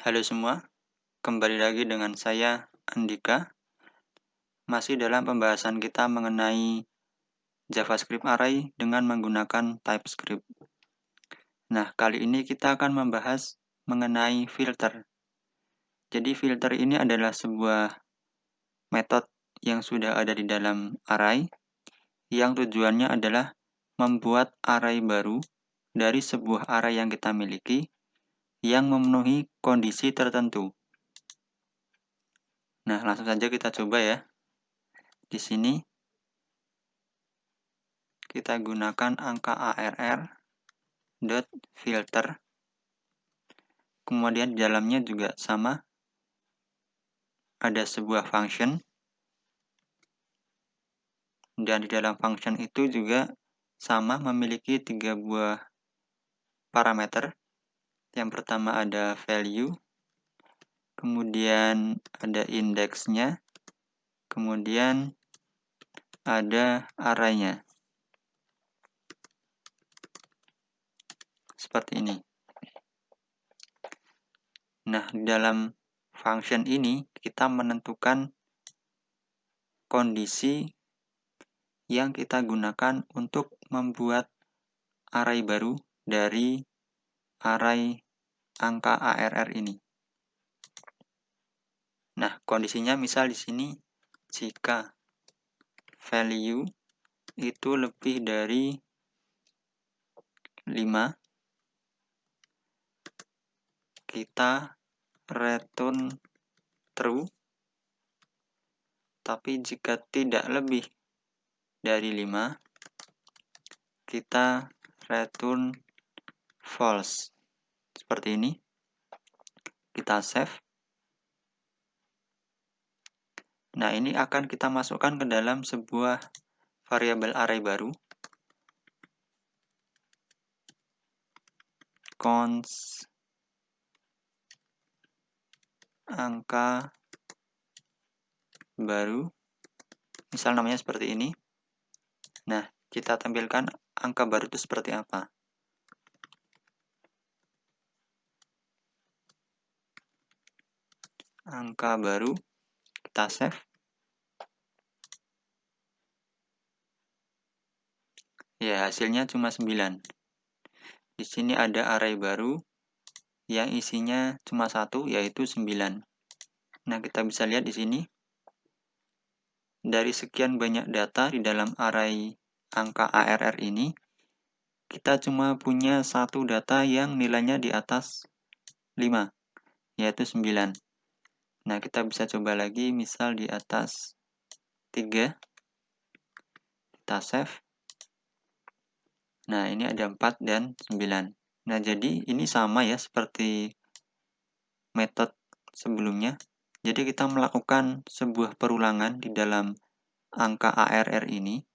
Halo semua, kembali lagi dengan saya Andika. Masih dalam pembahasan kita mengenai JavaScript Array dengan menggunakan TypeScript. Nah, kali ini kita akan membahas mengenai filter. Jadi filter ini adalah sebuah metode yang sudah ada di dalam array, yang tujuannya adalah membuat array baru dari sebuah array yang kita miliki yang memenuhi kondisi tertentu. Nah, langsung saja kita coba ya. Di sini kita gunakan angka arr.filter. Kemudian di dalamnya juga sama, ada sebuah function, dan di dalam function itu juga sama memiliki 3 buah parameter. Yang pertama ada value, kemudian ada indeksnya, kemudian ada array-nya. Seperti ini. Nah, di dalam function ini kita menentukan kondisi yang kita gunakan untuk membuat array baru dari array angka arr ini. Nah, kondisinya misal di sini jika value itu lebih dari 5, kita return true. Tapi jika tidak lebih dari 5, kita return false. Seperti ini. Kita save. Nah, ini akan kita masukkan ke dalam sebuah variabel array baru. Const angka baru. Misal namanya seperti ini. Nah, kita tampilkan angka baru itu seperti apa. Angka baru, kita save. Ya, hasilnya cuma 9. Di sini ada array baru yang isinya cuma 1, yaitu 9. Nah, kita bisa lihat di sini. Dari sekian banyak data di dalam array angka arr ini, kita cuma punya satu data yang nilainya di atas 5, yaitu 9. Nah, kita bisa coba lagi, misal di atas 3. Kita save. Nah, ini ada 4 dan 9. Nah, jadi ini sama ya seperti metode sebelumnya. Jadi kita melakukan sebuah perulangan di dalam angka arr ini.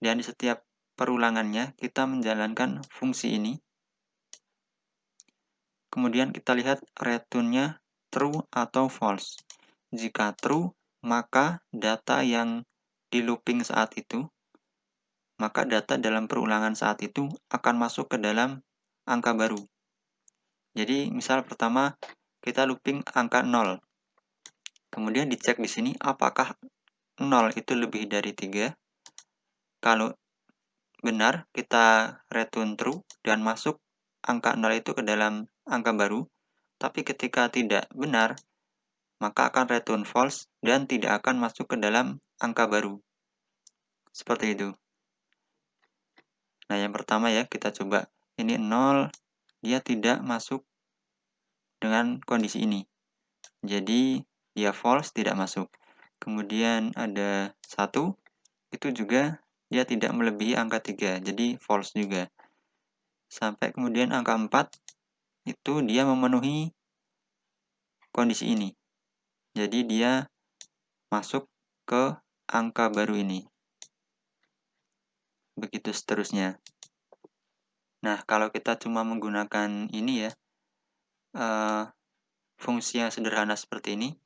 Dan di setiap perulangannya kita menjalankan fungsi ini. Kemudian kita lihat return-nya true atau false. Jika true, maka data yang di looping saat itu, maka data dalam perulangan saat itu akan masuk ke dalam angka baru. Jadi misal pertama kita looping angka 0. Kemudian dicek di sini apakah 0 itu lebih dari 3. Kalau benar, kita return true dan masuk angka 0 itu ke dalam angka baru. Tapi ketika tidak benar, maka akan return false dan tidak akan masuk ke dalam angka baru. Seperti itu. Nah, yang pertama ya, kita coba. Ini 0, dia tidak masuk dengan kondisi ini. Jadi, dia false, tidak masuk. Kemudian ada 1, itu juga dia tidak melebihi angka 3, jadi false juga. Sampai kemudian angka 4, itu dia memenuhi kondisi ini. Jadi dia masuk ke angka baru ini. Begitu seterusnya. Nah, kalau kita cuma menggunakan ini ya, fungsi yang sederhana seperti ini,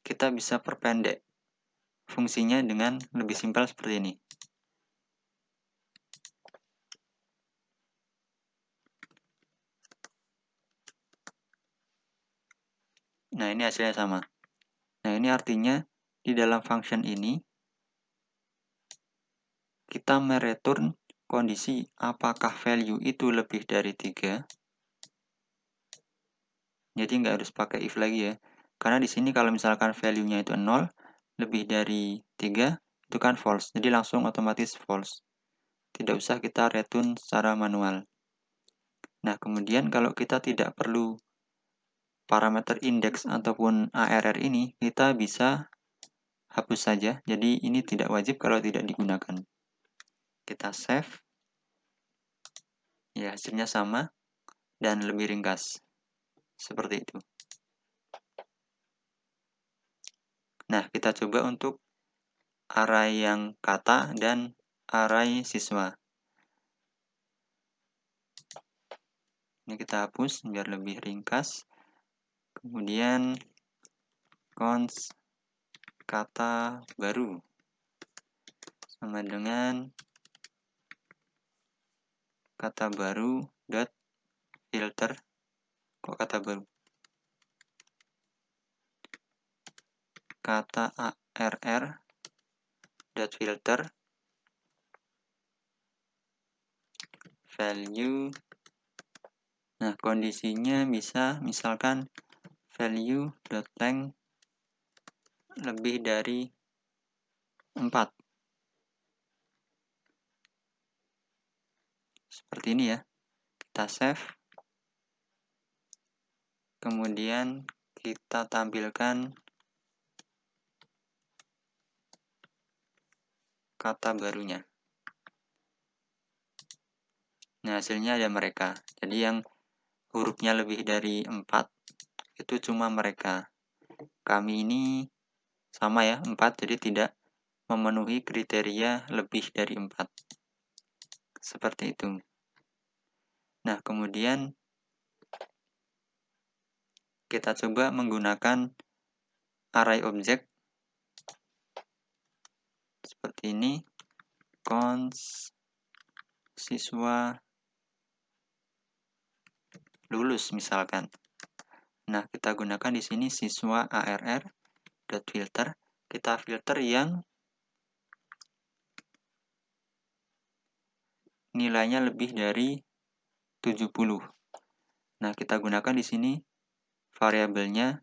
kita bisa perpendek fungsinya dengan lebih simpel seperti ini. Nah, ini hasilnya sama. Nah, ini artinya di dalam function ini kita mereturn kondisi apakah value itu lebih dari 3. Jadi nggak harus pakai if lagi ya. Karena di sini kalau misalkan value-nya itu 0, lebih dari 3, itu kan false. Jadi langsung otomatis false. Tidak usah kita return secara manual. Nah, kemudian kalau kita tidak perlu parameter index ataupun ARR ini, kita bisa hapus saja. Jadi ini tidak wajib kalau tidak digunakan. Kita save. Ya, hasilnya sama dan lebih ringkas. Seperti itu. Nah, kita coba untuk array yang kata dan array siswa. Ini kita hapus biar lebih ringkas. Kemudian cons kata baru sama dengan kata baru dot filter. Kok kata baru? Kata ARR dot filter value. Nah, kondisinya bisa misalkan value dot length lebih dari 4. Seperti ini ya. Kita save. Kemudian kita tampilkan kata barunya. Nah, hasilnya ada mereka. Jadi yang hurufnya lebih dari 4 itu cuma mereka. Kami ini sama ya, 4, jadi tidak memenuhi kriteria lebih dari 4. Seperti itu. Nah, kemudian kita coba menggunakan array object seperti ini. Cons siswa lulus misalkan. Nah, kita gunakan di sini siswa ARR dot filter. Kita filter yang nilainya lebih dari 70. Nah, kita gunakan di sini variabelnya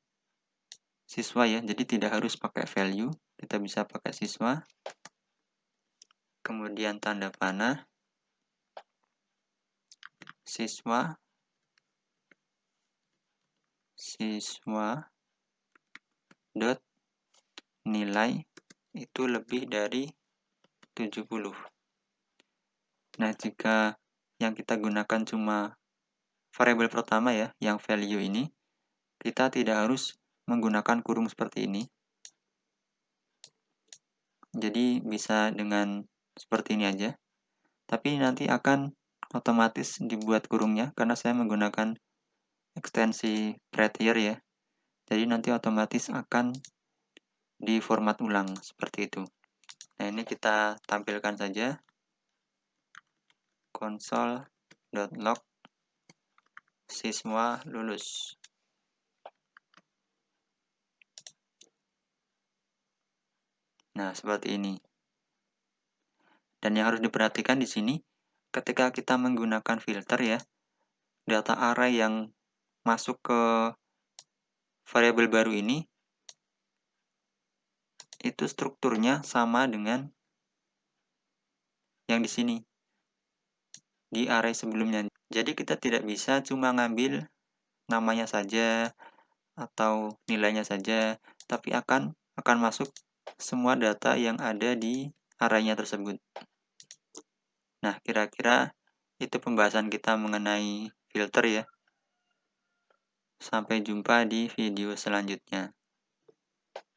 siswa ya. Jadi tidak harus pakai value, kita bisa pakai siswa. Kemudian tanda panah siswa dot nilai itu lebih dari 70. Nah, jika yang kita gunakan cuma variabel pertama ya, yang value ini, kita tidak harus menggunakan kurung seperti ini. Jadi bisa dengan seperti ini aja. Tapi nanti akan otomatis dibuat kurungnya karena saya menggunakan ekstensi prettier ya. Jadi nanti otomatis akan diformat ulang seperti itu. Nah, ini kita tampilkan saja console.log siswa lulus. Nah, seperti ini. Dan yang harus diperhatikan di sini, ketika kita menggunakan filter ya, data array yang masuk ke variabel baru ini, itu strukturnya sama dengan yang di sini, di array sebelumnya. Jadi kita tidak bisa cuma ngambil namanya saja atau nilainya saja, tapi akan masuk semua data yang ada di array-nya tersebut. Nah, kira-kira itu pembahasan kita mengenai filter ya. Sampai jumpa di video selanjutnya.